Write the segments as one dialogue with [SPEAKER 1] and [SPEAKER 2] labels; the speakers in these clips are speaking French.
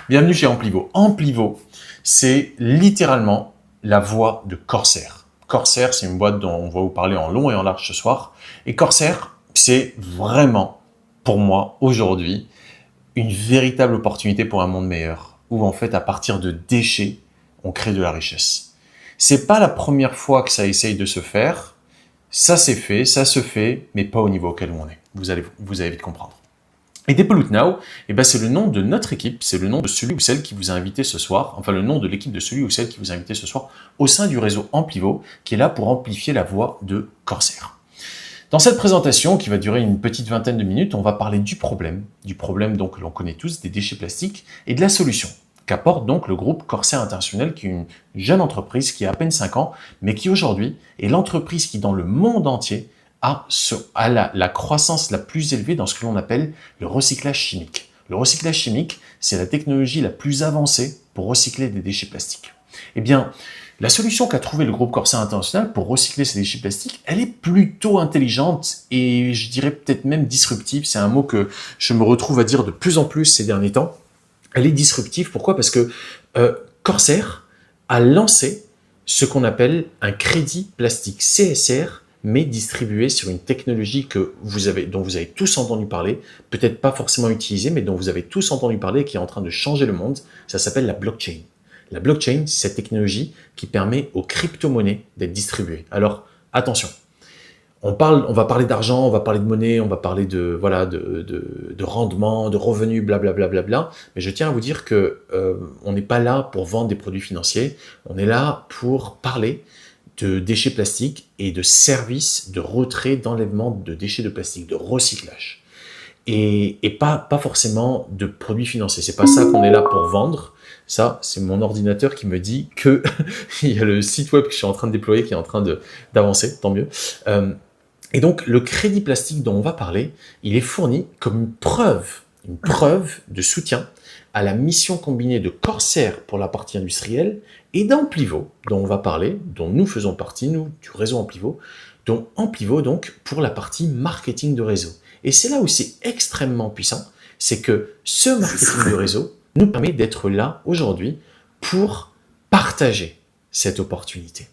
[SPEAKER 1] Bienvenue chez Amplivo. Amplivo, c'est littéralement la voix de Corsair. Corsair, c'est une boîte dont on va vous parler en long et en large ce soir. Et Corsair, c'est vraiment, pour moi, aujourd'hui, une véritable opportunité pour un monde meilleur, où en fait, à partir de déchets, on crée de la richesse. C'est pas la première fois que ça essaye de se faire. Ça s'est fait, ça se fait, mais pas au niveau auquel on est. Vous allez vite comprendre. Et Depollute Now, c'est le nom de notre équipe, c'est le nom de celui ou celle qui vous a invité ce soir, enfin le nom de l'équipe de celui ou celle qui vous a invité ce soir au sein du réseau Amplivo, qui est là pour amplifier la voix de Corsair. Dans cette présentation, qui va durer une petite vingtaine de minutes, on va parler du problème donc que l'on connaît tous, des déchets plastiques, et de la solution qu'apporte donc le groupe Corsair International, qui est une jeune entreprise qui a à peine 5 ans, mais qui aujourd'hui est l'entreprise qui, dans le monde entier, a la croissance la plus élevée dans ce que l'on appelle le recyclage chimique. Le recyclage chimique, c'est la technologie la plus avancée pour recycler des déchets plastiques. Eh bien, la solution qu'a trouvée le groupe Corsair International pour recycler ces déchets plastiques, elle est plutôt intelligente et je dirais peut-être même disruptive. C'est un mot que je me retrouve à dire de plus en plus ces derniers temps. Elle est disruptive. Pourquoi ? Parce que Corsair a lancé ce qu'on appelle un crédit plastique, CSR, mais distribué sur une technologie dont vous avez tous entendu parler, peut-être pas forcément utilisée, mais dont vous avez tous entendu parler, qui est en train de changer le monde. Ça s'appelle la blockchain. La blockchain, c'est cette technologie qui permet aux crypto-monnaies d'être distribuées. Alors, attention, on va parler d'argent, on va parler de monnaie, on va parler de rendement, de revenus, blablabla, mais je tiens à vous dire que on n'est pas là pour vendre des produits financiers, on est là pour parler de déchets plastiques et de services de retrait, d'enlèvement de déchets de plastique, de recyclage. Et pas forcément de produits financiers. C'est pas ça qu'on est là pour vendre. Ça, c'est mon ordinateur qui me dit que il y a le site web que je suis en train de déployer qui est en train d'avancer, tant mieux. Et donc, le crédit plastique dont on va parler, il est fourni comme une preuve de soutien à la mission combinée de Corsair pour la partie industrielle et d'Amplivo, dont on va parler, dont nous faisons partie, nous, du réseau Amplivo, dont Amplivo, donc, pour la partie marketing de réseau. Et c'est là où c'est extrêmement puissant, c'est que ce marketing de réseau nous permet d'être là aujourd'hui pour partager cette opportunité.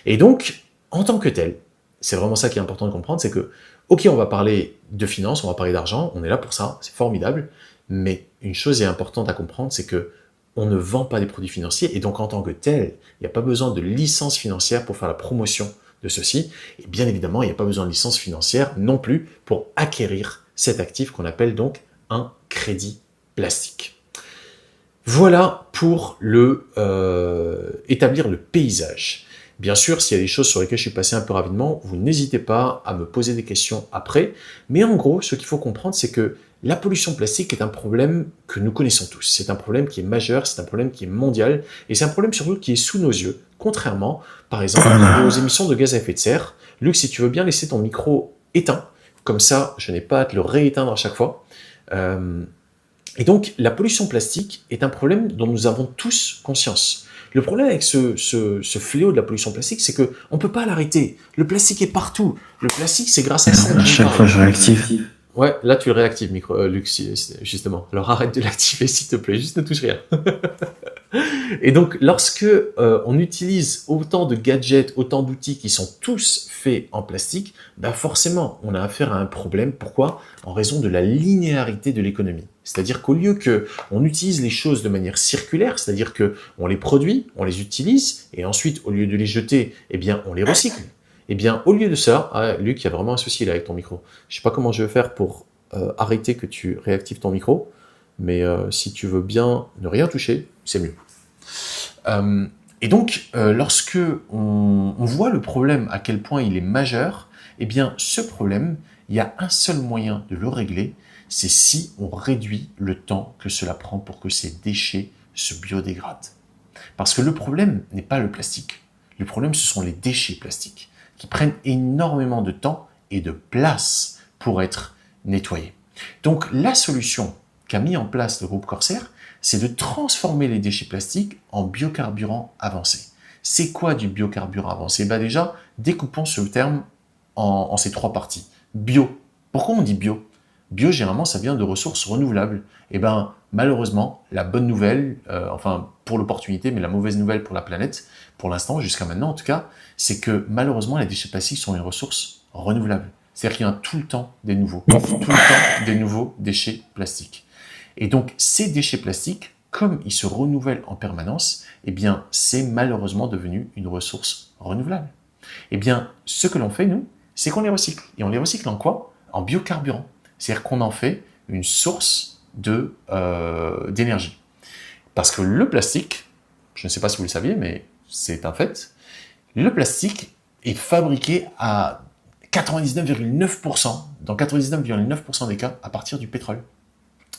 [SPEAKER 1] Et donc, en tant que tel, c'est vraiment ça qui est important de comprendre, c'est que, ok, on va parler de finances, on va parler d'argent, on est là pour ça, c'est formidable, mais une chose est importante à comprendre, c'est que on ne vend pas des produits financiers, et donc en tant que tel, il n'y a pas besoin de licence financière pour faire la promotion de ceci, et bien évidemment, il n'y a pas besoin de licence financière non plus pour acquérir cet actif qu'on appelle donc un crédit plastique. Voilà pour établir le paysage. Bien sûr, s'il y a des choses sur lesquelles je suis passé un peu rapidement, vous n'hésitez pas à me poser des questions après. Mais en gros, ce qu'il faut comprendre, c'est que la pollution plastique est un problème que nous connaissons tous. C'est un problème qui est majeur, c'est un problème qui est mondial, et c'est un problème surtout qui est sous nos yeux, contrairement, par exemple, aux émissions de gaz à effet de serre. Luc, si tu veux bien laisser ton micro éteint, comme ça, je n'ai pas à te le rééteindre à chaque fois. Et donc, la pollution plastique est un problème dont nous avons tous conscience. Le problème avec ce fléau de la pollution plastique, c'est que on peut pas l'arrêter. Le plastique est partout. Le plastique, c'est grâce à ça.
[SPEAKER 2] À chaque fois, je réactive.
[SPEAKER 1] Ouais, là, tu le réactives, Luc, justement. Alors, arrête de l'activer, s'il te plaît. Juste ne touche rien. Et donc, lorsque on utilise autant de gadgets, autant d'outils qui sont tous faits en plastique, forcément, on a affaire à un problème. Pourquoi ? En raison de la linéarité de l'économie. C'est-à-dire qu'au lieu qu'on utilise les choses de manière circulaire, c'est-à-dire qu'on les produit, on les utilise, et ensuite, au lieu de les jeter, on les recycle. Au lieu de ça, Luc, il y a vraiment un souci là avec ton micro. Je sais pas comment je vais faire pour arrêter que tu réactives ton micro, mais si tu veux bien ne rien toucher, c'est mieux. Lorsque on voit le problème, à quel point il est majeur, ce problème, il y a un seul moyen de le régler, c'est si on réduit le temps que cela prend pour que ces déchets se biodégradent. Parce que le problème n'est pas le plastique. Le problème, ce sont les déchets plastiques qui prennent énormément de temps et de place pour être nettoyés. Donc, la solution qu'a mis en place le groupe Corsair, c'est de transformer les déchets plastiques en biocarburants avancés. C'est quoi du biocarburant avancé ? Déjà, découpons ce terme en ces trois parties. Bio. Pourquoi on dit bio ? Généralement, ça vient de ressources renouvelables. Et ben, malheureusement, la bonne nouvelle, enfin pour l'opportunité, mais la mauvaise nouvelle pour la planète, pour l'instant, jusqu'à maintenant en tout cas, c'est que malheureusement, les déchets plastiques sont une ressource renouvelable. C'est-à-dire qu'il y a tout le temps des nouveaux, tout le temps des nouveaux déchets plastiques. Et donc, ces déchets plastiques, comme ils se renouvellent en permanence, eh bien, c'est malheureusement devenu une ressource renouvelable. Eh bien, ce que l'on fait, nous, c'est qu'on les recycle. Et on les recycle en quoi? En biocarburant. C'est-à-dire qu'on en fait une source d'énergie. Parce que le plastique, je ne sais pas si vous le saviez, mais c'est un fait, le plastique est fabriqué à 99,9%, dans 99,9% des cas, à partir du pétrole.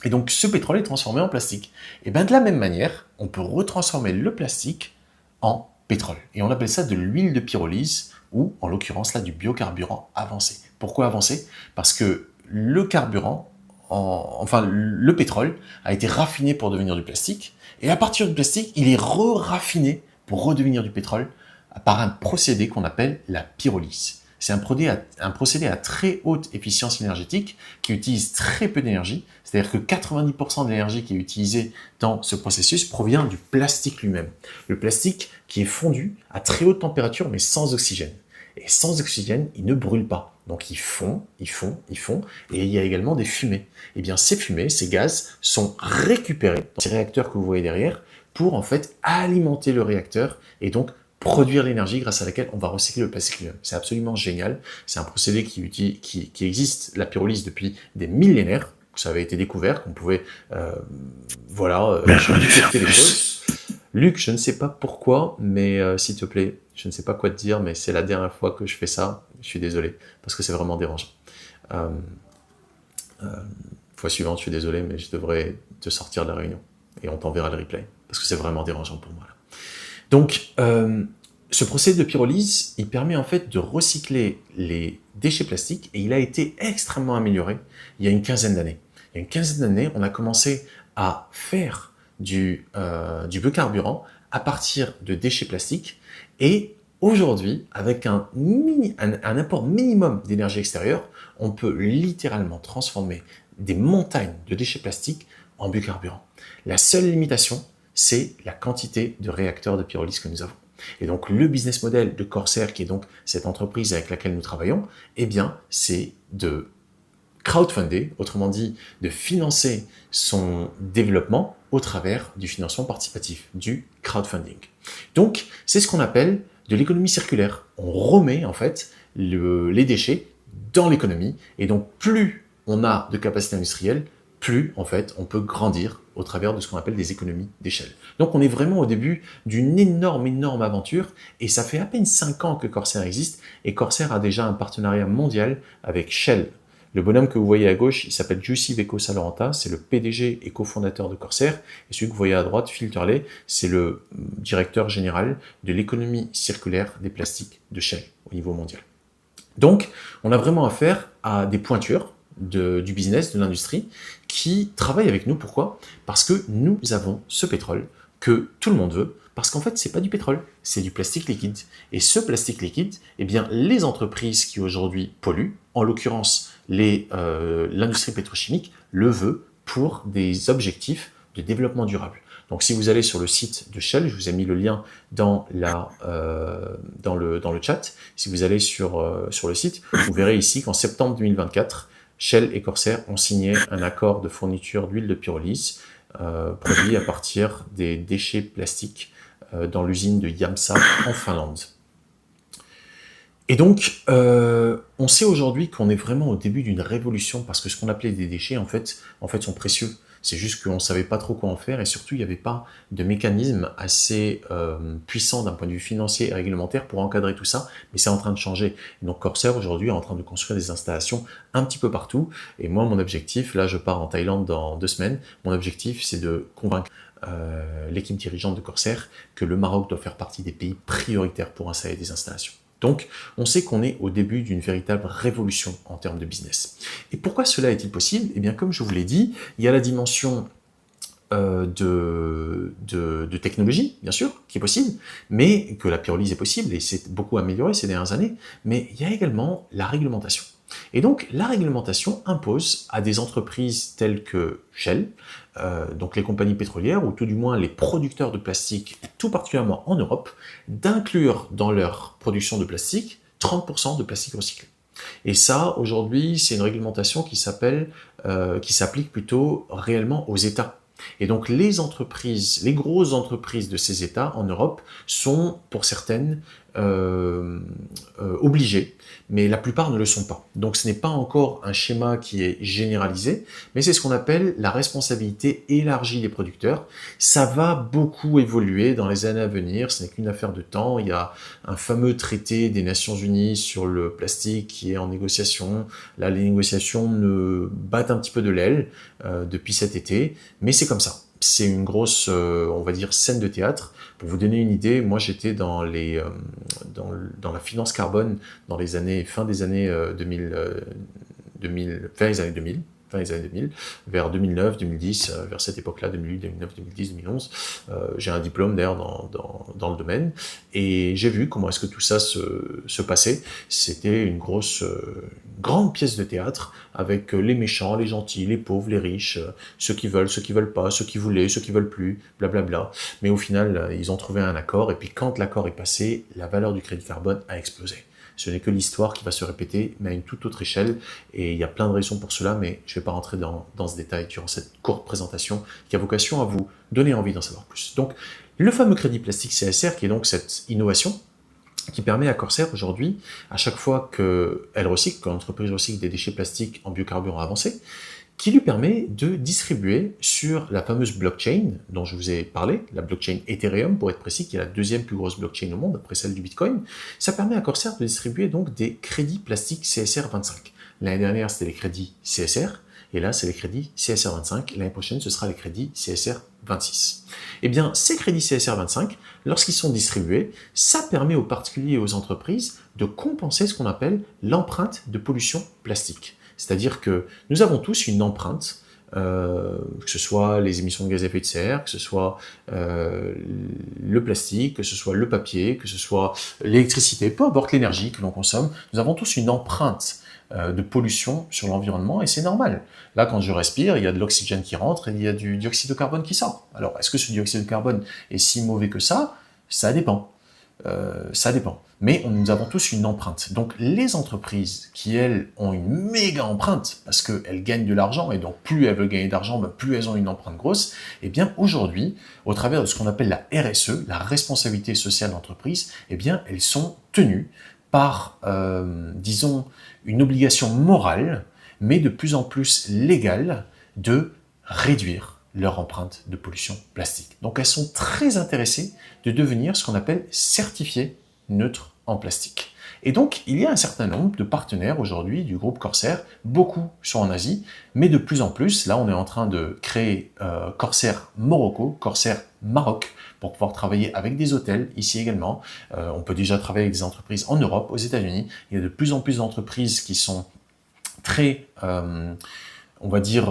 [SPEAKER 1] Et donc, ce pétrole est transformé en plastique. Et bien, de la même manière, on peut retransformer le plastique en pétrole. Et on appelle ça de l'huile de pyrolyse, ou en l'occurrence là, du biocarburant avancé. Pourquoi avancé? Parce que le carburant, le pétrole, a été raffiné pour devenir du plastique. Et à partir du plastique, il est raffiné pour redevenir du pétrole par un procédé qu'on appelle la pyrolyse. C'est un procédé à très haute efficience énergétique qui utilise très peu d'énergie. C'est-à-dire que 90% de l'énergie qui est utilisée dans ce processus provient du plastique lui-même. Le plastique qui est fondu à très haute température mais sans oxygène. Et sans oxygène, il ne brûle pas. Donc ils font, et il y a également des fumées. Et bien ces fumées, ces gaz sont récupérés dans ces réacteurs que vous voyez derrière pour en fait alimenter le réacteur et donc produire l'énergie grâce à laquelle on va recycler le plastique lui-même. C'est absolument génial. C'est un procédé qui existe, la pyrolyse, depuis des millénaires. Ça avait été découvert, qu'on pouvait détecter les choses. Luc, je ne sais pas pourquoi, mais s'il te plaît, je ne sais pas quoi te dire, mais c'est la dernière fois que je fais ça. Je suis désolé, parce que c'est vraiment dérangeant. Fois suivante, je suis désolé, mais je devrais te sortir de la réunion. Et on t'enverra le replay, parce que c'est vraiment dérangeant pour moi. Là. Donc, ce procédé de pyrolyse, il permet en fait de recycler les déchets plastiques et il a été extrêmement amélioré il y a une quinzaine d'années. Il y a une quinzaine d'années, on a commencé à faire du biocarburant à partir de déchets plastiques et aujourd'hui, avec un apport minimum d'énergie extérieure, on peut littéralement transformer des montagnes de déchets plastiques en biocarburant. La seule limitation, c'est la quantité de réacteurs de pyrolyse que nous avons. Et donc, le business model de Corsair, qui est donc cette entreprise avec laquelle nous travaillons, eh bien, c'est de crowdfunder, autrement dit, de financer son développement au travers du financement participatif, du crowdfunding. Donc, c'est ce qu'on appelle de l'économie circulaire. On remet, en fait, les déchets dans l'économie. Et donc, plus on a de capacité industrielle, plus, en fait, on peut grandir au travers de ce qu'on appelle des économies d'échelle. Donc, on est vraiment au début d'une énorme aventure et ça fait à peine 5 ans que Corsair existe et Corsair a déjà un partenariat mondial avec Shell. Le bonhomme que vous voyez à gauche, il s'appelle Giussi Vecco Salorenta, c'est le PDG et cofondateur de Corsair. Et celui que vous voyez à droite, Phil Turley, c'est le directeur général de l'économie circulaire des plastiques de Shell au niveau mondial. Donc, on a vraiment affaire à des pointures du business, de l'industrie, qui travaillent avec nous. Pourquoi? Parce que nous avons ce pétrole que tout le monde veut, parce qu'en fait, c'est pas du pétrole, c'est du plastique liquide. Et ce plastique liquide, eh bien, les entreprises qui aujourd'hui polluent, en l'occurrence l'industrie pétrochimique, le veut pour des objectifs de développement durable. Donc, si vous allez sur le site de Shell, je vous ai mis le lien dans le chat. Si vous allez sur le site, vous verrez ici qu'en septembre 2024, Shell et Corsair ont signé un accord de fourniture d'huile de pyrolyse produit à partir des déchets plastiques dans l'usine de Jämsä en Finlande. Et donc, on sait aujourd'hui qu'on est vraiment au début d'une révolution parce que ce qu'on appelait des déchets, en fait, sont précieux. C'est juste qu'on ne savait pas trop quoi en faire et surtout, il n'y avait pas de mécanisme assez puissant d'un point de vue financier et réglementaire pour encadrer tout ça, mais c'est en train de changer. Et donc, Corsair, aujourd'hui, est en train de construire des installations un petit peu partout. Et moi, mon objectif, là, je pars en Thaïlande dans 2 semaines, mon objectif, c'est de convaincre l'équipe dirigeante de Corsair que le Maroc doit faire partie des pays prioritaires pour installer des installations. Donc, on sait qu'on est au début d'une véritable révolution en termes de business. Et pourquoi cela est-il possible? Eh bien, comme je vous l'ai dit, il y a la dimension de technologie, bien sûr, qui est possible, mais que la pyrolyse est possible, et c'est beaucoup amélioré ces dernières années, mais il y a également la réglementation. Et donc, la réglementation impose à des entreprises telles que Shell, donc les compagnies pétrolières, ou tout du moins les producteurs de plastique, tout particulièrement en Europe, d'inclure dans leur production de plastique 30% de plastique recyclé. Et ça, aujourd'hui, c'est une réglementation qui s'applique plutôt réellement aux États. Et donc les entreprises, les grosses entreprises de ces États en Europe sont, pour certaines, obligées, mais la plupart ne le sont pas. Donc ce n'est pas encore un schéma qui est généralisé, mais c'est ce qu'on appelle la responsabilité élargie des producteurs. Ça va beaucoup évoluer dans les années à venir, ce n'est qu'une affaire de temps. Il y a un fameux traité des Nations Unies sur le plastique qui est en négociation. Là, les négociations battent un petit peu de l'aile depuis cet été, mais c'est comme ça. C'est une grosse, on va dire, scène de théâtre. Pour vous donner une idée, moi j'étais dans la finance carbone dans les années, fin des années 2000, fin des années 2000, vers 2009, 2010, vers cette époque-là, 2008, 2009, 2010, 2011. J'ai un diplôme d'ailleurs dans le domaine, et j'ai vu comment est-ce que tout ça se passait. C'était une grande pièce de théâtre, avec les méchants, les gentils, les pauvres, les riches, ceux qui veulent pas, ceux qui voulaient, ceux qui veulent plus, blablabla. Mais au final, ils ont trouvé un accord, et puis quand l'accord est passé, la valeur du crédit carbone a explosé. Ce n'est que l'histoire qui va se répéter, mais à une toute autre échelle, et il y a plein de raisons pour cela, mais je ne vais pas rentrer dans ce détail durant cette courte présentation qui a vocation à vous donner envie d'en savoir plus. Donc, le fameux crédit plastique CSR, qui est donc cette innovation qui permet à Corsair aujourd'hui, à chaque fois qu'elle recycle, quand l'entreprise recycle des déchets plastiques en biocarburant avancé, qui lui permet de distribuer sur la fameuse blockchain dont je vous ai parlé, la blockchain Ethereum pour être précis, qui est la deuxième plus grosse blockchain au monde après celle du Bitcoin. Ça permet à Corsair de distribuer donc des crédits plastiques CSR 25. L'année dernière, c'était les crédits CSR, et là, c'est les crédits CSR 25. L'année prochaine, ce sera les crédits CSR 26. Eh bien, ces crédits CSR 25, lorsqu'ils sont distribués, ça permet aux particuliers et aux entreprises de compenser ce qu'on appelle l'empreinte de pollution plastique. C'est-à-dire que nous avons tous une empreinte, que ce soit les émissions de gaz à effet de serre, que ce soit le plastique, que ce soit le papier, que ce soit l'électricité, peu importe l'énergie que l'on consomme, nous avons tous une empreinte de pollution sur l'environnement, et c'est normal. Là, quand je respire, il y a de l'oxygène qui rentre et il y a du dioxyde de carbone qui sort. Alors, est-ce que ce dioxyde de carbone est si mauvais que ça? Ça dépend. Ça dépend. Mais nous avons tous une empreinte. Donc les entreprises qui, elles, ont une méga empreinte, parce qu'elles gagnent de l'argent, et donc plus elles veulent gagner d'argent, plus elles ont une empreinte grosse, eh bien aujourd'hui, au travers de ce qu'on appelle la RSE, la responsabilité sociale d'entreprise, eh bien elles sont tenues par, disons, une obligation morale, mais de plus en plus légale, de réduire leur empreinte de pollution plastique. Donc elles sont très intéressées de devenir ce qu'on appelle certifiées neutres en plastique. Et donc il y a un certain nombre de partenaires aujourd'hui du groupe Corsair, beaucoup sont en Asie, mais de plus en plus, là on est en train de créer Corsair Morocco, Corsair Maroc, pour pouvoir travailler avec des hôtels ici également. On peut déjà travailler avec des entreprises en Europe, aux États-Unis. Il y a de plus en plus d'entreprises qui sont très, on va dire,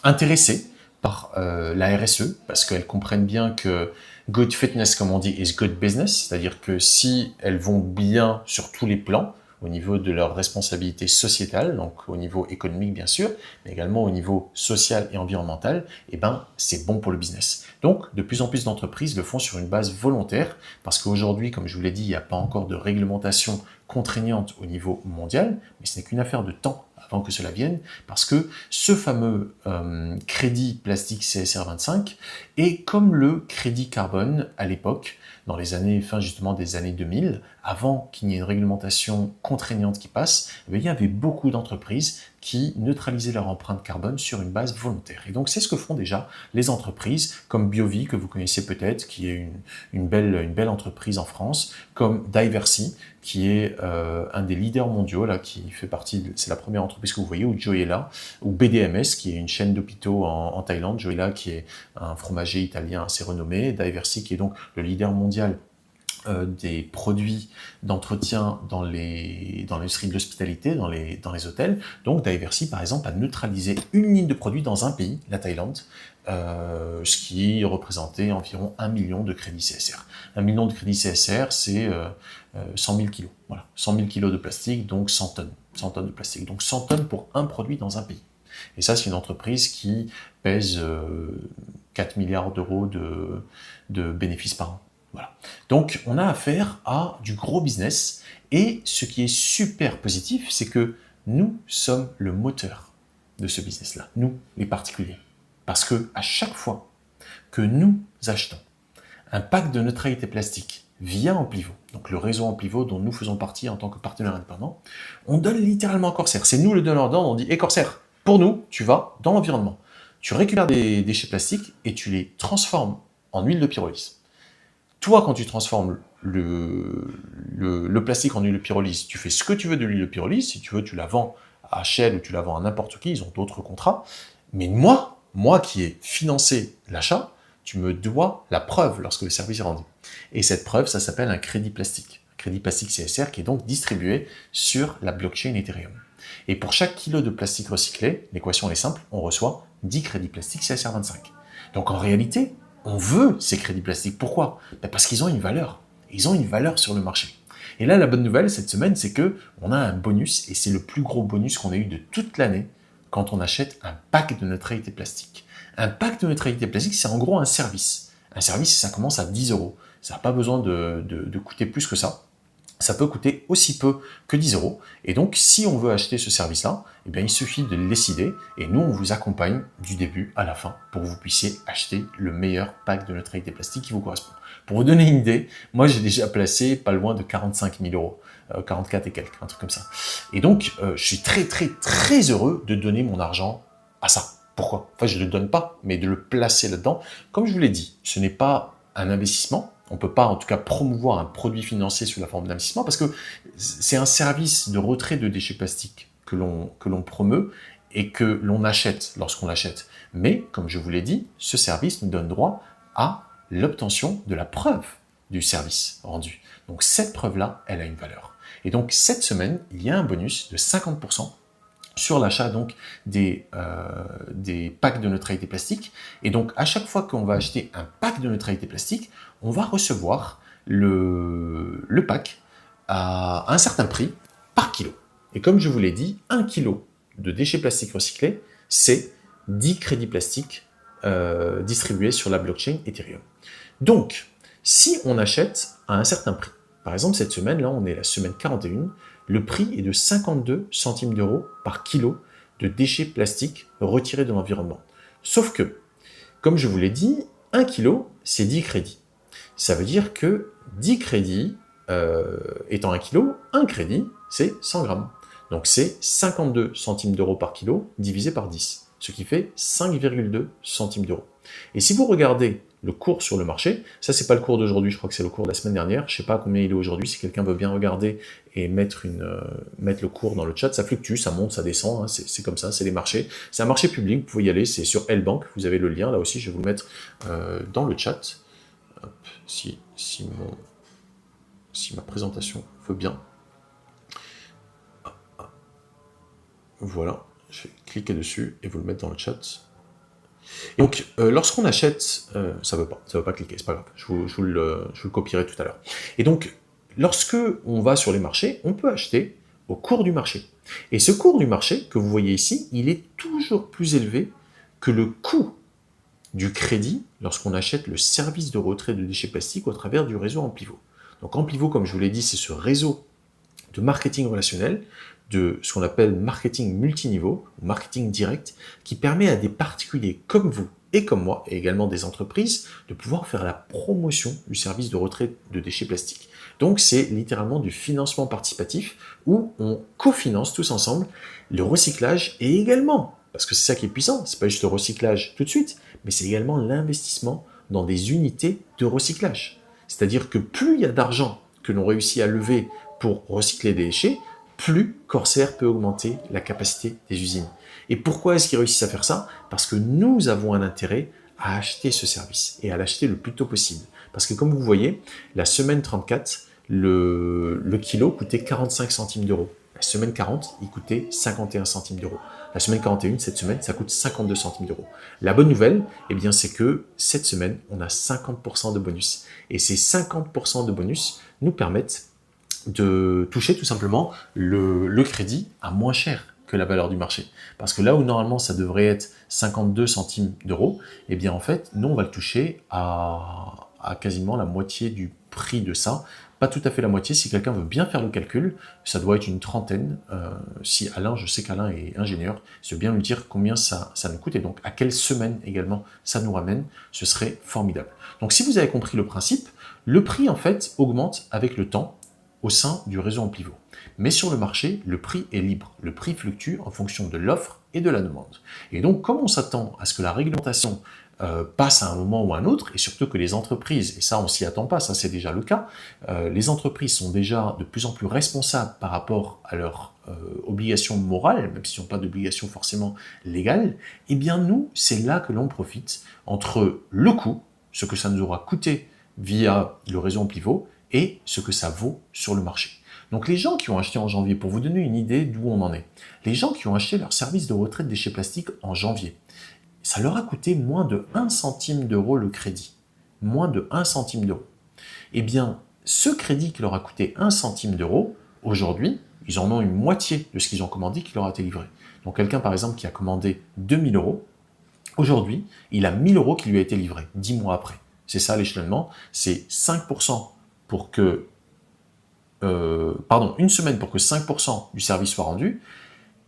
[SPEAKER 1] intéressées par la RSE, parce qu'elles comprennent bien que good fitness, comme on dit, is good business, c'est-à-dire que si elles vont bien sur tous les plans, au niveau de leur responsabilité sociétale, donc au niveau économique bien sûr, mais également au niveau social et environnemental, eh ben, c'est bon pour le business. Donc, de plus en plus d'entreprises le font sur une base volontaire, parce qu'aujourd'hui, comme je vous l'ai dit, il n'y a pas encore de réglementation contraignante au niveau mondial, mais ce n'est qu'une affaire de temps avant que cela vienne, parce que ce fameux crédit plastique CSR 25 est comme le crédit carbone à l'époque, dans les années, fin justement des années 2000, avant qu'il n'y ait une réglementation contraignante qui passe, il y avait beaucoup d'entreprises qui neutralisaient leur empreinte carbone sur une base volontaire. Et donc c'est ce que font déjà les entreprises comme Biovie, que vous connaissez peut-être, qui est une belle entreprise en France, comme Diversey, qui est un des leaders mondiaux, là, qui fait partie, c'est la première entreprise que vous voyez, ou Joyela, ou BDMS, qui est une chaîne d'hôpitaux en Thaïlande, Joyela qui est un fromager italien assez renommé, Diversey qui est donc le leader mondial des produits d'entretien dans l'industrie de l'hospitalité, dans les hôtels. Donc Diversey, par exemple, a neutralisé une ligne de produits dans un pays, la Thaïlande, ce qui représentait environ 1 million de crédits CSR. 1 million de crédits CSR, c'est 100 000 kilos. Voilà, 100 000 kilos de plastique, donc 100 tonnes. 100 tonnes de plastique. Donc 100 tonnes pour un produit dans un pays. Et ça, c'est une entreprise qui pèse 4 milliards d'euros de bénéfices par an. Voilà. Donc, on a affaire à du gros business. Et ce qui est super positif, c'est que nous sommes le moteur de ce business-là. Nous, les particuliers. Parce que à chaque fois que nous achetons un pack de neutralité plastique via Amplivo, donc le réseau Amplivo dont nous faisons partie en tant que partenaire indépendant, on donne littéralement à Corsair. C'est nous le donneur d'ordre, on dit « Hé Corsair, pour nous, tu vas dans l'environnement. Tu récupères des déchets plastiques et tu les transformes en huile de pyrolyse. Toi, quand tu transformes le plastique en huile de pyrolyse, tu fais ce que tu veux de l'huile de pyrolyse. Si tu veux, tu la vends à Shell ou tu la vends à n'importe qui, ils ont d'autres contrats. Mais moi qui ai financé l'achat, tu me dois la preuve lorsque le service est rendu. Et cette preuve, ça s'appelle un crédit plastique. Un crédit plastique CSR qui est donc distribué sur la blockchain Ethereum. Et pour chaque kilo de plastique recyclé, l'équation est simple, on reçoit 10 crédits plastiques CSR 25. Donc en réalité, on veut ces crédits plastiques. Pourquoi? Parce qu'ils ont une valeur. Ils ont une valeur sur le marché. Et là, la bonne nouvelle cette semaine, c'est que on a un bonus, et c'est le plus gros bonus qu'on a eu de toute l'année quand on achète un pack de neutralité plastique. Un pack de neutralité plastique, c'est en gros un service. Un service, ça commence à 10 euros. Ça n'a pas besoin de coûter plus que ça. Ça peut coûter aussi peu que 10 euros. Et donc, si on veut acheter ce service-là, eh bien, il suffit de le décider et nous, on vous accompagne du début à la fin pour que vous puissiez acheter le meilleur pack de neutralité plastique qui vous correspond. Pour vous donner une idée, moi, j'ai déjà placé pas loin de 45 000 euros, 44 et quelques, un truc comme ça. Et donc, je suis très, très, très heureux de donner mon argent à ça. Pourquoi? Enfin, je ne le donne pas, mais de le placer là-dedans. Comme je vous l'ai dit, ce n'est pas un investissement. On ne peut pas, en tout cas, promouvoir un produit financier sous la forme d'investissement parce que c'est un service de retrait de déchets plastiques que l'on promeut et que l'on achète lorsqu'on l'achète. Mais, comme je vous l'ai dit, ce service nous donne droit à l'obtention de la preuve du service rendu. Donc, cette preuve-là, elle a une valeur. Et donc, cette semaine, il y a un bonus de 50% sur l'achat donc des packs de neutralité plastique. Et donc, à chaque fois qu'on va acheter un pack de neutralité plastique, on va recevoir le pack à un certain prix par kilo. Et comme je vous l'ai dit, 1 kilo de déchets plastiques recyclés, c'est 10 crédits plastiques distribués sur la blockchain Ethereum. Donc, si on achète à un certain prix, par exemple cette semaine, là on est la semaine 41, le prix est de 52 centimes d'euros par kilo de déchets plastiques retirés de l'environnement. Sauf que, comme je vous l'ai dit, 1 kilo, c'est 10 crédits. Ça veut dire que 10 crédits, étant 1 kilo, 1 crédit, c'est 100 grammes. Donc c'est 52 centimes d'euros par kilo divisé par 10, ce qui fait 5,2 centimes d'euros. Et si vous regardez le cours sur le marché, ça c'est pas le cours d'aujourd'hui, je crois que c'est le cours de la semaine dernière, je sais pas combien il est aujourd'hui, si quelqu'un veut bien regarder et mettre le cours dans le chat, ça fluctue, ça monte, ça descend, hein, c'est comme ça, c'est les marchés. C'est un marché public, vous pouvez y aller, c'est sur L-Bank, vous avez le lien, là aussi je vais vous le mettre dans le chat, hop, si ma présentation veut bien. Voilà, je vais cliquer dessus et vous le mettre dans le chat. Donc, lorsqu'on achète, ça veut pas cliquer, c'est pas grave, je vous le copierai tout à l'heure. Et donc, lorsque on va sur les marchés, on peut acheter au cours du marché. Et ce cours du marché que vous voyez ici, il est toujours plus élevé que le coût du crédit lorsqu'on achète le service de retrait de déchets plastiques au travers du réseau Amplivo. Donc Amplivo, comme je vous l'ai dit, c'est ce réseau de marketing relationnel, de ce qu'on appelle marketing multiniveau, ou marketing direct, qui permet à des particuliers comme vous et comme moi, et également des entreprises, de pouvoir faire la promotion du service de retrait de déchets plastiques. Donc c'est littéralement du financement participatif où on cofinance tous ensemble le recyclage et également, parce que c'est ça qui est puissant, c'est pas juste le recyclage tout de suite, mais c'est également l'investissement dans des unités de recyclage. C'est-à-dire que plus il y a d'argent que l'on réussit à lever pour recycler des déchets, plus Corsair peut augmenter la capacité des usines. Et pourquoi est-ce qu'ils réussissent à faire ça? Parce que nous avons un intérêt à acheter ce service et à l'acheter le plus tôt possible. Parce que comme vous voyez, la semaine 34, le kilo coûtait 45 centimes d'euros. La semaine 40, il coûtait 51 centimes d'euros. La semaine 41, cette semaine, ça coûte 52 centimes d'euros. La bonne nouvelle, eh bien, c'est que cette semaine, on a 50% de bonus. Et ces 50% de bonus nous permettent de toucher tout simplement le crédit à moins cher que la valeur du marché. Parce que là où normalement ça devrait être 52 centimes d'euros, eh bien en fait, nous on va le toucher à quasiment la moitié du prix de ça. Pas tout à fait la moitié, si quelqu'un veut bien faire le calcul, ça doit être une trentaine. Si Alain, je sais qu'Alain est ingénieur, je veux bien lui dire combien ça nous coûte et donc à quelle semaine également ça nous ramène, ce serait formidable. Donc si vous avez compris le principe, le prix en fait augmente avec le temps au sein du réseau Amplivo. Mais sur le marché, le prix est libre. Le prix fluctue en fonction de l'offre et de la demande. Et donc, comme on s'attend à ce que la réglementation passe à un moment ou à un autre, et surtout que les entreprises, et ça on s'y attend pas, ça c'est déjà le cas, les entreprises sont déjà de plus en plus responsables par rapport à leurs obligations morales, même s'ils n'ont pas d'obligations forcément légales, eh bien nous, c'est là que l'on profite entre le coût, ce que ça nous aura coûté via le réseau Amplivo, et ce que ça vaut sur le marché. Donc les gens qui ont acheté en janvier, pour vous donner une idée d'où on en est, les gens qui ont acheté leur service de retrait de déchets plastiques en janvier, ça leur a coûté moins de 1 centime d'euro le crédit. Moins de 1 centime d'euro. Eh bien, ce crédit qui leur a coûté 1 centime d'euro, aujourd'hui, ils en ont une moitié de ce qu'ils ont commandé qui leur a été livré. Donc quelqu'un par exemple qui a commandé 2000 euros, aujourd'hui, il a 1000 euros qui lui a été livré 10 mois après. C'est ça l'échelonnement, c'est 5% pour que, une semaine pour que 5% du service soit rendu,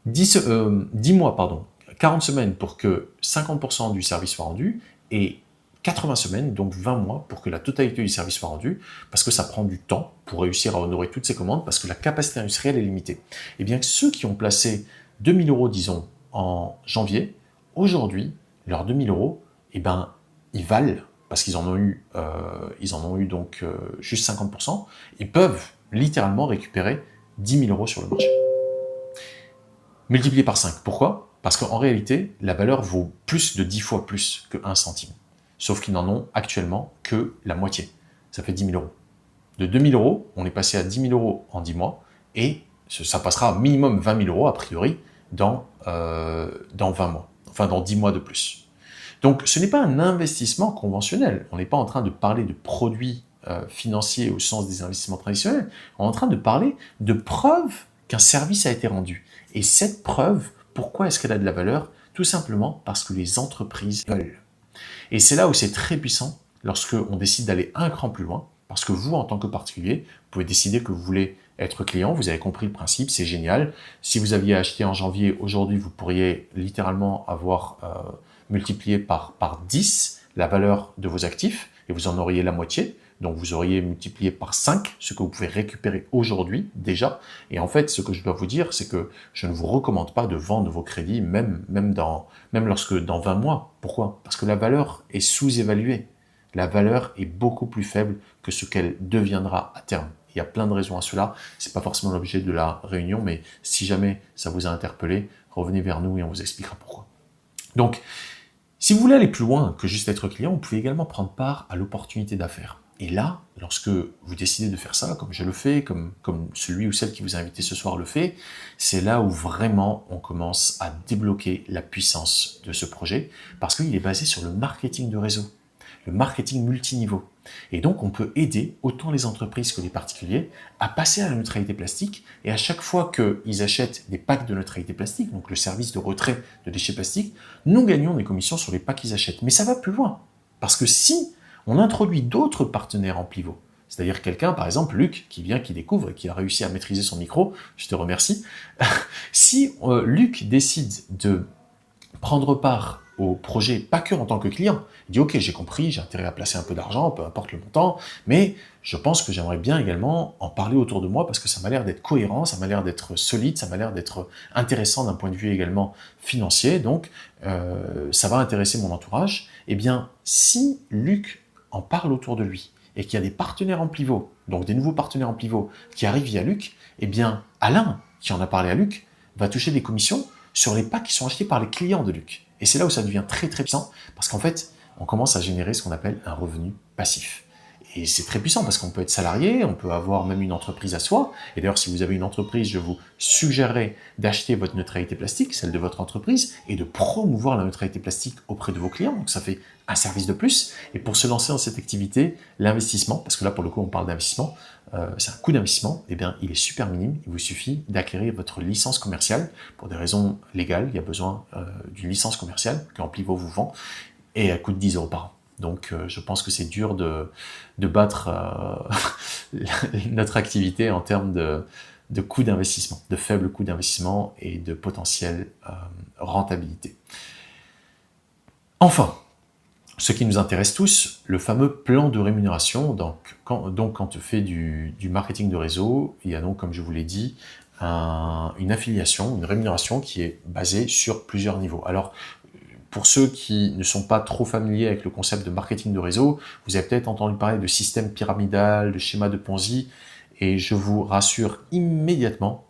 [SPEAKER 1] 10 mois, 40 semaines pour que 50% du service soit rendu, et 80 semaines, donc 20 mois, pour que la totalité du service soit rendue, parce que ça prend du temps pour réussir à honorer toutes ces commandes, parce que la capacité industrielle est limitée. Et bien ceux qui ont placé 2000 euros, disons, en janvier, aujourd'hui, leurs 2000 euros, eh ben, ils valent, parce qu'ils en ont eu, donc juste 50%, ils peuvent littéralement récupérer 10 000 euros sur le marché. Multiplié par 5. Pourquoi? Parce qu'en réalité, la valeur vaut plus de 10 fois plus que 1 centime. Sauf qu'ils n'en ont actuellement que la moitié. Ça fait 10 000 euros. De 2 000 euros, on est passé à 10 000 euros en 10 mois, et ça passera à minimum 20 000 euros, a priori, dans 20 mois. Enfin, dans 10 mois de plus. Donc, ce n'est pas un investissement conventionnel. On n'est pas en train de parler de produits financiers au sens des investissements traditionnels. On est en train de parler de preuves qu'un service a été rendu. Et cette preuve, pourquoi est-ce qu'elle a de la valeur? Tout simplement parce que les entreprises veulent. Et c'est là où c'est très puissant lorsque on décide d'aller un cran plus loin, parce que vous, en tant que particulier, vous pouvez décider que vous voulez être client, vous avez compris le principe, c'est génial. Si vous aviez acheté en janvier, aujourd'hui, vous pourriez littéralement avoir multiplié par 10 la valeur de vos actifs, et vous en auriez la moitié. Donc vous auriez multiplié par 5 ce que vous pouvez récupérer aujourd'hui déjà. Et en fait, ce que je dois vous dire, c'est que je ne vous recommande pas de vendre vos crédits, même lorsque dans 20 mois. Pourquoi? Parce que la valeur est sous-évaluée. La valeur est beaucoup plus faible que ce qu'elle deviendra à terme. Il y a plein de raisons à cela. C'est pas forcément l'objet de la réunion, mais si jamais ça vous a interpellé, revenez vers nous et on vous expliquera pourquoi. Donc, si vous voulez aller plus loin que juste être client, vous pouvez également prendre part à l'opportunité d'affaires. Et là, lorsque vous décidez de faire ça, comme je le fais, comme celui ou celle qui vous a invité ce soir le fait, c'est là où vraiment on commence à débloquer la puissance de ce projet, parce qu'il est basé sur le marketing de réseau, le marketing multiniveau. Et donc, on peut aider autant les entreprises que les particuliers à passer à la neutralité plastique. Et à chaque fois qu'ils achètent des packs de neutralité plastique, donc le service de retrait de déchets plastiques, nous gagnons des commissions sur les packs qu'ils achètent. Mais ça va plus loin. Parce que si on introduit d'autres partenaires Amplivo, c'est-à-dire quelqu'un, par exemple, Luc, qui découvre et qui a réussi à maîtriser son micro, je te remercie. Si Luc décide de prendre part au projet, pas que en tant que client, il dit « Ok, j'ai compris, j'ai intérêt à placer un peu d'argent, peu importe le montant, mais je pense que j'aimerais bien également en parler autour de moi parce que ça m'a l'air d'être cohérent, ça m'a l'air d'être solide, ça m'a l'air d'être intéressant d'un point de vue également financier, donc ça va intéresser mon entourage. » Eh bien, si Luc en parle autour de lui et qu'il y a des partenaires Amplivo, donc des nouveaux partenaires Amplivo qui arrivent via Luc, eh bien, Alain, qui en a parlé à Luc, va toucher des commissions sur les packs qui sont achetés par les clients de Luc. Et c'est là où ça devient très très puissant, parce qu'en fait, on commence à générer ce qu'on appelle un revenu passif. Et c'est très puissant parce qu'on peut être salarié, on peut avoir même une entreprise à soi. Et d'ailleurs, si vous avez une entreprise, je vous suggérerais d'acheter votre neutralité plastique, celle de votre entreprise, et de promouvoir la neutralité plastique auprès de vos clients. Donc ça fait un service de plus. Et pour se lancer dans cette activité, l'investissement, parce que là pour le coup on parle d'investissement, c'est un coût d'investissement, eh bien il est super minime. Il vous suffit d'acquérir votre licence commerciale. Pour des raisons légales, il y a besoin d'une licence commerciale que Amplivo vous vend, et elle coûte 10 € par an. Donc je pense que c'est dur de battre notre activité en termes de coût d'investissement, de faible coût d'investissement et de potentielle rentabilité. Enfin, ce qui nous intéresse tous, le fameux plan de rémunération. Donc quand tu fais du marketing de réseau, il y a donc, comme je vous l'ai dit, une affiliation, une rémunération qui est basée sur plusieurs niveaux. Alors, pour ceux qui ne sont pas trop familiers avec le concept de marketing de réseau, vous avez peut-être entendu parler de système pyramidal, de schéma de Ponzi, et je vous rassure immédiatement,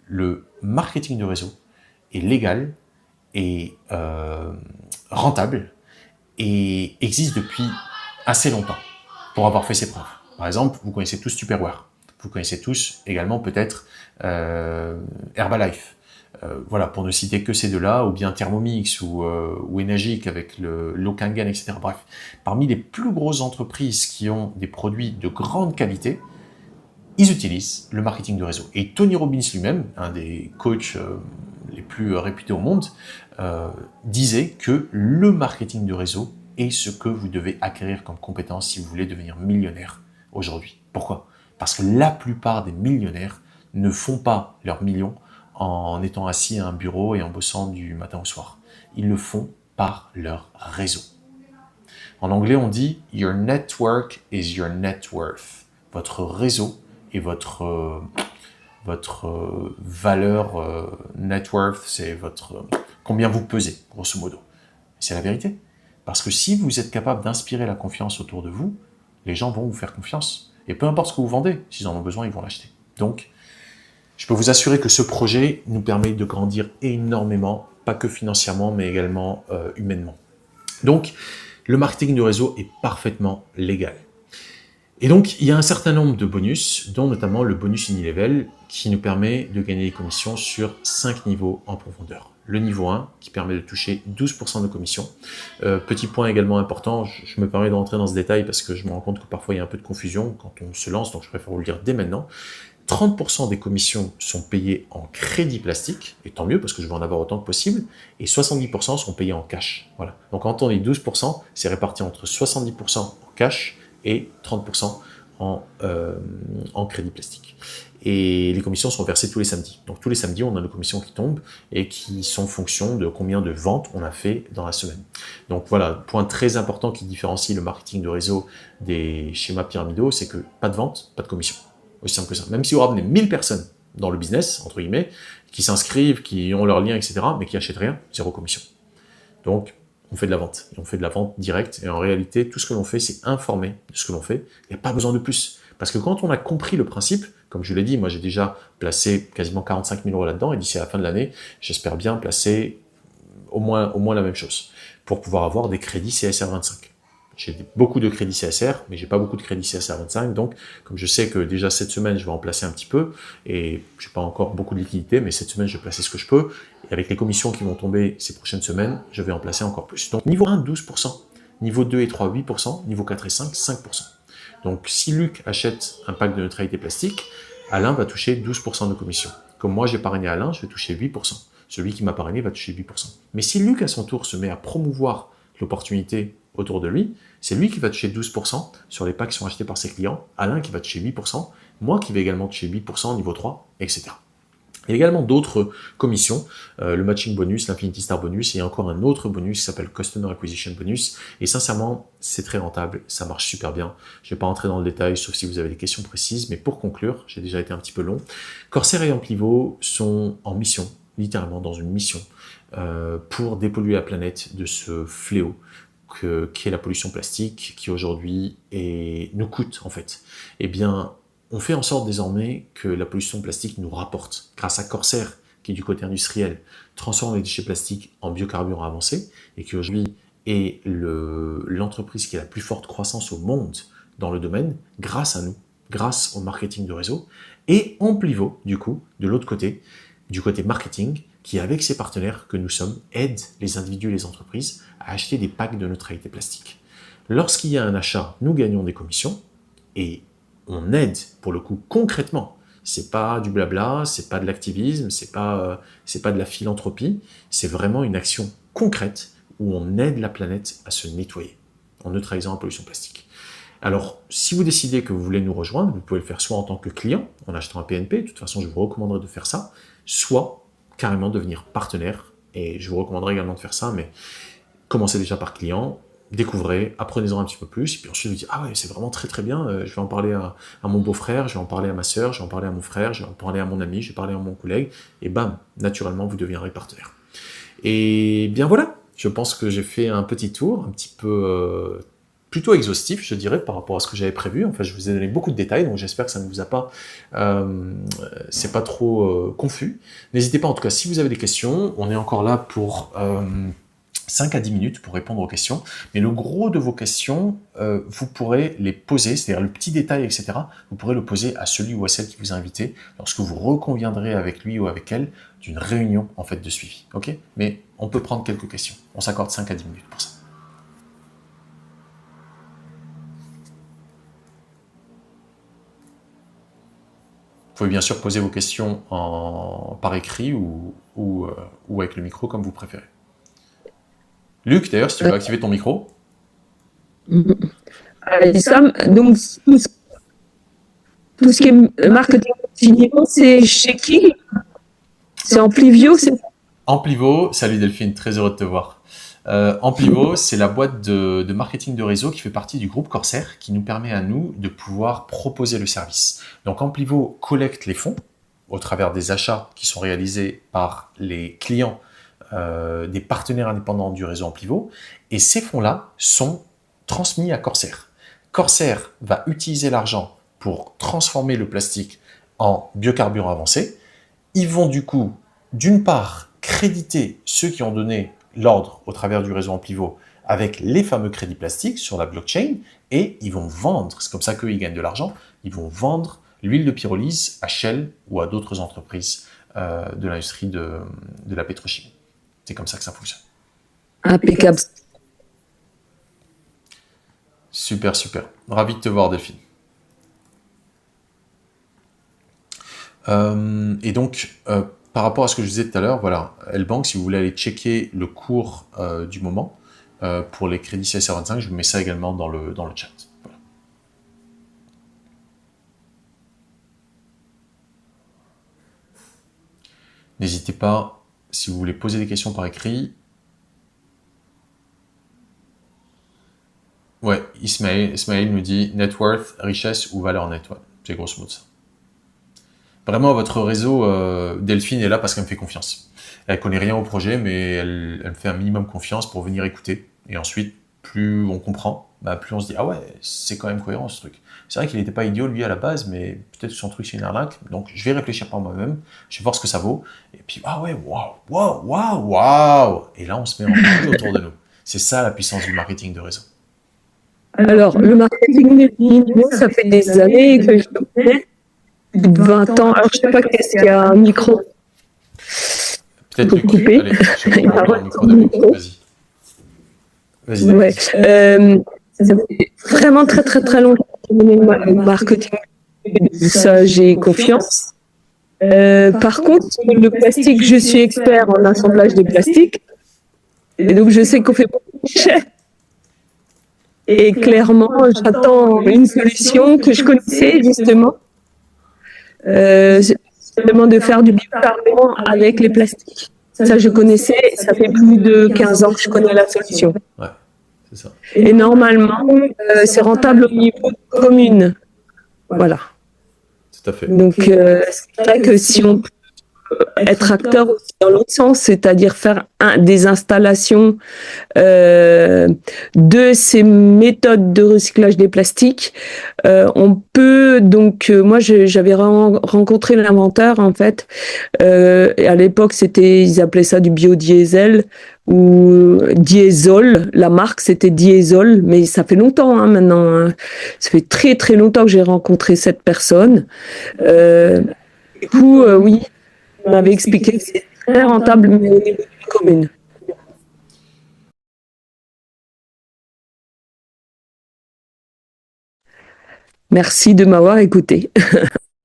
[SPEAKER 1] le marketing de réseau est légal et rentable et existe depuis assez longtemps pour avoir fait ses preuves. Par exemple, vous connaissez tous Tupperware, vous connaissez tous également peut-être Herbalife. Voilà, pour ne citer que ces deux-là, ou bien Thermomix, ou Enagic avec le Lokangen, etc. Bref, parmi les plus grosses entreprises qui ont des produits de grande qualité, ils utilisent le marketing de réseau. Et Tony Robbins lui-même, un des coachs les plus réputés au monde, disait que le marketing de réseau est ce que vous devez acquérir comme compétence si vous voulez devenir millionnaire aujourd'hui. Pourquoi? Parce que la plupart des millionnaires ne font pas leurs millions en étant assis à un bureau et en bossant du matin au soir. Ils le font par leur réseau. En anglais, on dit « Your network is your net worth ». Votre réseau est votre valeur net worth, c'est combien vous pesez, grosso modo. C'est la vérité. Parce que si vous êtes capable d'inspirer la confiance autour de vous, les gens vont vous faire confiance. Et peu importe ce que vous vendez, s'ils en ont besoin, ils vont l'acheter. Donc, je peux vous assurer que ce projet nous permet de grandir énormément, pas que financièrement, mais également humainement. Donc, le marketing de réseau est parfaitement légal. Et donc, il y a un certain nombre de bonus, dont notamment le bonus Unilevel, qui nous permet de gagner des commissions sur 5 niveaux en profondeur. Le niveau 1, qui permet de toucher 12% de commissions. Petit point également important, je me permets de rentrer dans ce détail parce que je me rends compte que parfois il y a un peu de confusion quand on se lance, donc je préfère vous le dire dès maintenant. 30% des commissions sont payées en crédit plastique, et tant mieux parce que je veux en avoir autant que possible, et 70% sont payés en cash. Voilà. Donc quand on dit 12%, c'est réparti entre 70% en cash et 30% en crédit plastique. Et les commissions sont versées tous les samedis. Donc tous les samedis, on a des commissions qui tombent et qui sont en fonction de combien de ventes on a fait dans la semaine. Donc voilà, point très important qui différencie le marketing de réseau des schémas pyramidaux, c'est que pas de vente, pas de commission. Aussi simple que ça. Même si vous ramenez 1000 personnes dans le business, entre guillemets, qui s'inscrivent, qui ont leur lien, etc., mais qui n'achètent rien, 0 commission. Donc, on fait de la vente. Et on fait de la vente directe. Et en réalité, tout ce que l'on fait, c'est informer de ce que l'on fait. Il n'y a pas besoin de plus. Parce que quand on a compris le principe, comme je l'ai dit, moi j'ai déjà placé quasiment 45 000 € là-dedans, et d'ici à la fin de l'année, j'espère bien placer au moins la même chose, pour pouvoir avoir des crédits CSR 25. J'ai beaucoup de crédits CSR, mais j'ai pas beaucoup de crédits CSR 25, donc comme je sais que déjà cette semaine je vais en placer un petit peu, et j'ai pas encore beaucoup de liquidités, mais cette semaine je vais placer ce que je peux, et avec les commissions qui vont tomber ces prochaines semaines, je vais en placer encore plus. Donc niveau 1, 12%, niveau 2 et 3, 8%, niveau 4 et 5, 5%. Donc si Luc achète un pack de neutralité plastique, Alain va toucher 12% de commission. Comme moi j'ai parrainé Alain, je vais toucher 8%. Celui qui m'a parrainé va toucher 8%. Mais si Luc à son tour se met à promouvoir l'opportunité autour de lui, c'est lui qui va toucher 12% sur les packs qui sont achetés par ses clients, Alain qui va toucher 8%, moi qui vais également toucher 8% niveau 3, etc. Il y a également d'autres commissions, le matching bonus, l'Infinity Star bonus, et il y a encore un autre bonus qui s'appelle Customer Acquisition bonus, et sincèrement, c'est très rentable, ça marche super bien. Je ne vais pas rentrer dans le détail, sauf si vous avez des questions précises, mais pour conclure, j'ai déjà été un petit peu long, Corsair et Amplivo sont en mission, littéralement dans une mission, pour dépolluer la planète de ce fléau qui est la pollution plastique, qui aujourd'hui nous coûte en fait. Eh bien, on fait en sorte désormais que la pollution plastique nous rapporte, grâce à Corsair, qui du côté industriel transforme les déchets plastiques en biocarburants avancés, et qui aujourd'hui est l'entreprise qui a la plus forte croissance au monde dans le domaine, grâce à nous, grâce au marketing de réseau, et Amplivo, du coup, de l'autre côté, du côté marketing, qui, avec ses partenaires que nous sommes, aide les individus et les entreprises à acheter des packs de neutralité plastique. Lorsqu'il y a un achat, nous gagnons des commissions et on aide, pour le coup, concrètement. C'est pas du blabla, c'est pas de l'activisme, c'est pas de la philanthropie, c'est vraiment une action concrète où on aide la planète à se nettoyer en neutralisant la pollution plastique. Alors, si vous décidez que vous voulez nous rejoindre, vous pouvez le faire soit en tant que client, en achetant un PNP, de toute façon, je vous recommanderais de faire ça, soit carrément devenir partenaire, et je vous recommanderais également de faire ça, mais commencez déjà par client, découvrez, apprenez-en un petit peu plus, et puis ensuite vous dites, ah ouais, c'est vraiment très très bien, je vais en parler à mon beau-frère, je vais en parler à ma sœur, je vais en parler à mon frère, je vais en parler à mon ami, je vais parler à mon collègue, et bam, naturellement, vous deviendrez partenaire. Et bien voilà, je pense que j'ai fait un petit tour, un petit peu plutôt exhaustif, je dirais, par rapport à ce que j'avais prévu. Enfin, je vous ai donné beaucoup de détails, donc j'espère que ça ne vous a pas, c'est pas trop confus. N'hésitez pas, en tout cas, si vous avez des questions, on est encore là pour 5 à 10 minutes pour répondre aux questions. Mais le gros de vos questions, vous pourrez les poser, c'est-à-dire le petit détail, etc., vous pourrez le poser à celui ou à celle qui vous a invité lorsque vous reconviendrez avec lui ou avec elle d'une réunion, en fait, de suivi. Ok ? Mais on peut prendre quelques questions. On s'accorde 5 à 10 minutes pour ça. Vous pouvez bien sûr poser vos questions par écrit ou avec le micro, comme vous préférez. Luc, d'ailleurs, si tu veux activer ton micro.
[SPEAKER 2] Sam, donc tout ce qui est marketing, c'est chez qui? C'est Amplivio, c'est
[SPEAKER 1] Amplivo, salut Delphine, très heureux de te voir. Amplivo, c'est la boîte de marketing de réseau qui fait partie du groupe Corsair, qui nous permet à nous de pouvoir proposer le service. Donc Amplivo collecte les fonds au travers des achats qui sont réalisés par les clients des partenaires indépendants du réseau Amplivo, et ces fonds-là sont transmis à Corsair. Corsair va utiliser l'argent pour transformer le plastique en biocarburant avancé. Ils vont du coup, d'une part, créditer ceux qui ont donné l'ordre au travers du réseau Amplivo avec les fameux crédits plastiques sur la blockchain, et ils vont vendre, c'est comme ça qu'eux ils gagnent de l'argent, ils vont vendre l'huile de pyrolyse à Shell ou à d'autres entreprises de l'industrie de la pétrochimie. C'est comme ça que ça fonctionne.
[SPEAKER 2] impeccable.
[SPEAKER 1] Super, super. Ravi de te voir, Delphine. Et donc, par rapport à ce que je disais tout à l'heure, voilà, L-Bank, si vous voulez aller checker le cours du moment pour les crédits CSR 25, je vous mets ça également dans le chat. Voilà. N'hésitez pas, si vous voulez poser des questions par écrit. Ouais, Ismaël nous dit net worth, richesse ou valeur nette. Ouais, c'est grosso modo ça. Vraiment, votre réseau, Delphine est là parce qu'elle me fait confiance. Elle connaît rien au projet, mais elle me fait un minimum confiance pour venir écouter. Et ensuite, plus on comprend, plus on se dit, ah ouais, c'est quand même cohérent ce truc. C'est vrai qu'il n'était pas idiot lui à la base, mais peut-être que son truc c'est une arnaque. Donc je vais réfléchir par moi-même, je vais voir ce que ça vaut. Et puis, ah ouais, waouh. Et là, on se met en parler autour de nous. C'est ça la puissance du marketing de réseau.
[SPEAKER 2] Alors, le marketing de vidéo, ça fait des années que je le fais, plus de 20 ans. Alors, je sais pas qu'est-ce qu'il y a un micro.
[SPEAKER 1] Peut-être Luc.
[SPEAKER 2] Couper.
[SPEAKER 1] Allez, je vais prendre le micro de Luc. Vas-y.
[SPEAKER 2] Ouais. Ça fait vraiment très très très longtemps que je connais le marketing. Ça, j'ai confiance. Par contre, le plastique, je suis expert en assemblage de plastique. Et donc, je sais qu'on fait beaucoup de déchets. Et clairement, j'attends une solution que je connaissais justement. Justement de faire du biocarburant avec les plastiques. Ça, je connaissais. Ça fait plus de 15 ans que je connais la solution.
[SPEAKER 1] Ouais, c'est ça.
[SPEAKER 2] Et normalement, c'est rentable au niveau de commune. Voilà.
[SPEAKER 1] Tout à fait.
[SPEAKER 2] Donc, c'est vrai que si on peut être acteur aussi dans l'autre sens, c'est-à-dire faire des installations de ces méthodes de recyclage des plastiques. On peut donc, moi j'avais rencontré l'inventeur en fait. À l'époque, ils appelaient ça du biodiesel ou diesel. La marque c'était diesel, mais ça fait longtemps maintenant. Hein. Ça fait très très longtemps que j'ai rencontré cette personne. Du coup, oui, on m'avait expliqué que c'est très rentable, mais au niveau d'une commune. Merci de m'avoir écouté.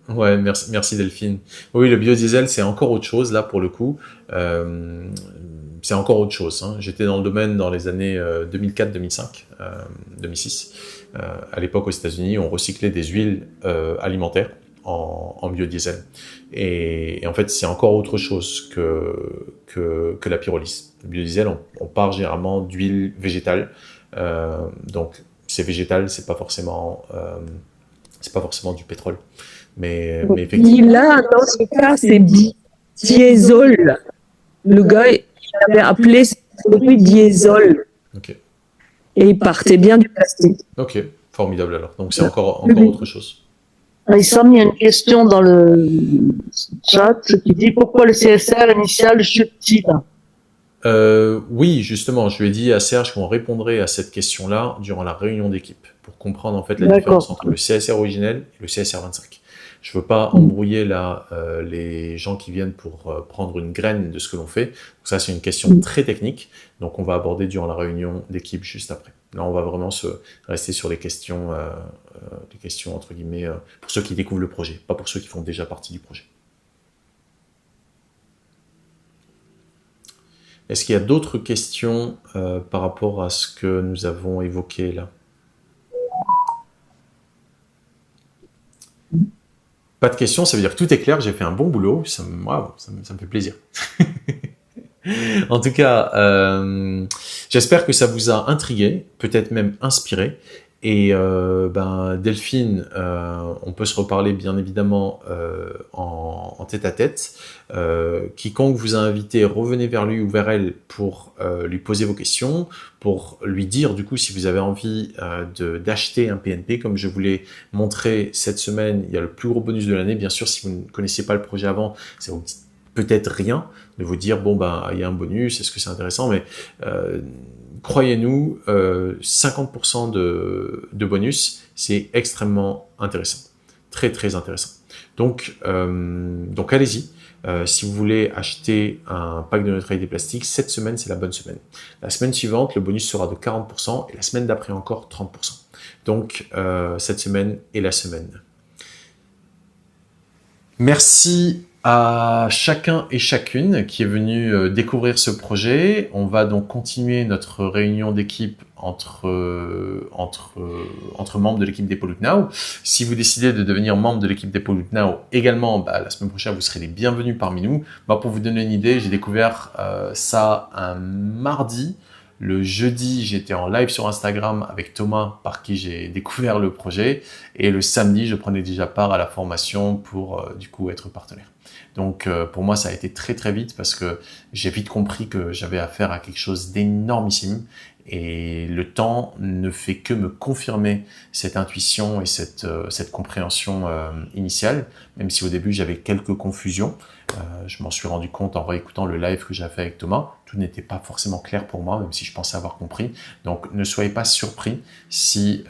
[SPEAKER 1] Ouais, merci Delphine. Oui, le biodiesel, c'est encore autre chose, là, pour le coup. Euh, c'est encore autre chose. Hein. J'étais dans le domaine dans les années 2004, 2005, 2006. À l'époque, aux États-Unis, on recyclait des huiles alimentaires en biodiesel. Et en fait, c'est encore autre chose que la pyrolyse. Le biodiesel, on part généralement d'huile végétale. Donc, c'est végétal, c'est pas forcément du pétrole. Mais effectivement.
[SPEAKER 2] Là, dans ce cas, c'est diesel. Le gars, il avait appelé ce produit diesel.
[SPEAKER 1] Ok.
[SPEAKER 2] Et il partait bien du plastique.
[SPEAKER 1] Ok, formidable alors. Donc c'est encore autre chose.
[SPEAKER 3] Sam, il y a une question dans le chat qui dit pourquoi le CSR initial chute-t-il?
[SPEAKER 1] Oui, justement, je lui ai dit à Serge qu'on répondrait à cette question-là durant la réunion d'équipe pour comprendre en fait la différence entre le CSR originel et le CSR 25. Je veux pas embrouiller là les gens qui viennent pour prendre une graine de ce que l'on fait. Donc ça, c'est une question très technique. Donc on va aborder durant la réunion d'équipe juste après. Là, on va vraiment rester sur les questions entre guillemets pour ceux qui découvrent le projet, pas pour ceux qui font déjà partie du projet. Est-ce qu'il y a d'autres questions par rapport à ce que nous avons évoqué là? Pas de questions, ça veut dire que tout est clair, j'ai fait un bon boulot, ça me fait plaisir. En tout cas, j'espère que ça vous a intrigué, peut-être même inspiré. Et Delphine, on peut se reparler bien évidemment en tête-à-tête. Quiconque vous a invité, revenez vers lui ou vers elle pour lui poser vos questions, pour lui dire du coup si vous avez envie d'acheter un PNP. Comme je vous l'ai montré cette semaine, il y a le plus gros bonus de l'année. Bien sûr, si vous ne connaissiez pas le projet avant, ça vous dit peut-être rien de vous dire bon il y a un bonus, est-ce que c'est intéressant, mais croyez-nous, 50% de bonus, c'est extrêmement intéressant, très très intéressant. Donc allez-y. Si vous voulez acheter un pack de neutralité plastique, cette semaine c'est la bonne semaine. La semaine suivante, le bonus sera de 40% et la semaine d'après encore 30%. Donc cette semaine et la semaine. Merci à chacun et chacune qui est venu découvrir ce projet. On va donc continuer notre réunion d'équipe entre membres de l'équipe des Pollute Now. Si vous décidez de devenir membre de l'équipe des Pollute Now également, la semaine prochaine, vous serez les bienvenus parmi nous. Pour vous donner une idée, j'ai découvert ça un mardi. Le jeudi, j'étais en live sur Instagram avec Thomas, par qui j'ai découvert le projet. Et le samedi, je prenais déjà part à la formation pour du coup être partenaire. Donc pour moi, ça a été très très vite parce que j'ai vite compris que j'avais affaire à quelque chose d'énormissime. Et le temps ne fait que me confirmer cette intuition et cette compréhension initiale, même si au début j'avais quelques confusions. Je m'en suis rendu compte en réécoutant le live que j'ai fait avec Thomas. Tout n'était pas forcément clair pour moi, même si je pensais avoir compris. Donc ne soyez pas surpris si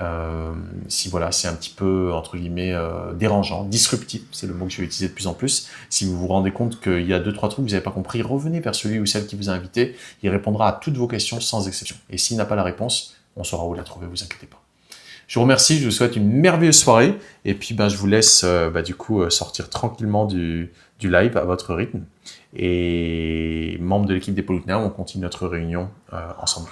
[SPEAKER 1] voilà, c'est un petit peu entre guillemets dérangeant, disruptif, c'est le mot que je vais utiliser de plus en plus. Si vous vous rendez compte qu'il y a 2-3 trucs que vous n'avez pas compris, revenez vers celui ou celle qui vous a invité. Il répondra à toutes vos questions sans exception. Et s'il n'a pas la réponse, on saura où la trouver, vous inquiétez pas. Je vous remercie, je vous souhaite une merveilleuse soirée et puis je vous laisse du coup sortir tranquillement du live à votre rythme. Et membres de l'équipe des Pollute Now, on continue notre réunion ensemble.